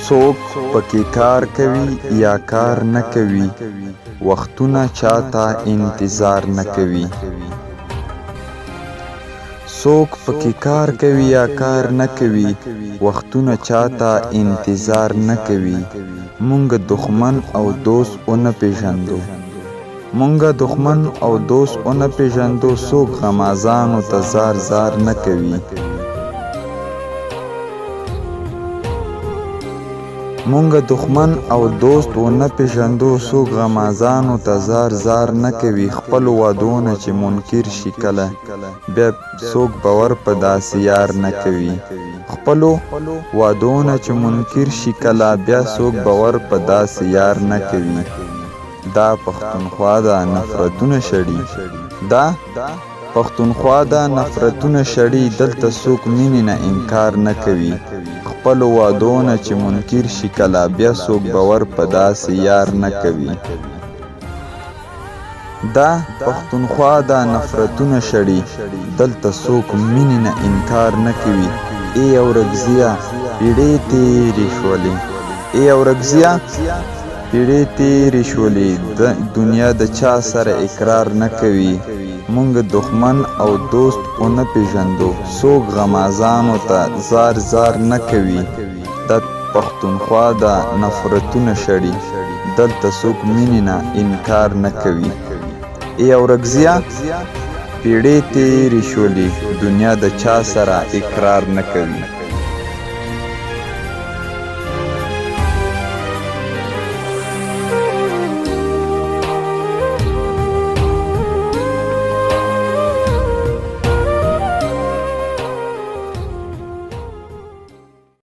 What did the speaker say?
څوک پکې کار کوي یا کار نه کوي، وختونه چاته انتظار نه کوي. څوک پکې کار کوي یا کار نه کوي، وختونه چاته انتظار نه کوي. مونږ دښمن او دوست ونه پیژندو، مونږ دښمن او دوست ونه پیژندو. څوک غمازانو ته زار زار نه کوي. مونږ دښمن او دوست ونه پیژندو، څوک غمازانو ته زار زار نه کوي. خپلو وعدونه چې منکر شي کله، بیا څوک باور په داسې یار نه کوي. خپلو وعدونه چې منکر شي کله، بیا څوک باور په داسې یار نه کوي. دا پښتونخوا ده نفرتونه شړي، دا پښتونخوا ده نفرتونه شړي. دلته څوک مینې نه انکار نه کوي. خپلو وعدونه چې منکر شي کله، بیا څوک باور په داسې یار نه کوي. دا پښتونخوا ده نفرتونه شړي، دلته څوک مینې نه انکار نه کوي. ای اورګزیه پیړۍ تېرې شولې، ای اورګزیه پیړۍ تېرې شولې، دنیا د چا سره اقرار نه کوي. مونږ دښمن او دوست ونه پیژندو، څوک غمازانو ته زار زار نه کوي. دا پښتونخوا ده نفرتونه شړي، دلته څوک مینې نه انکار نه کوي. ای اورګزیه پیړۍ تېرې شولې، دنیا د چا سره اقرار نه کوي.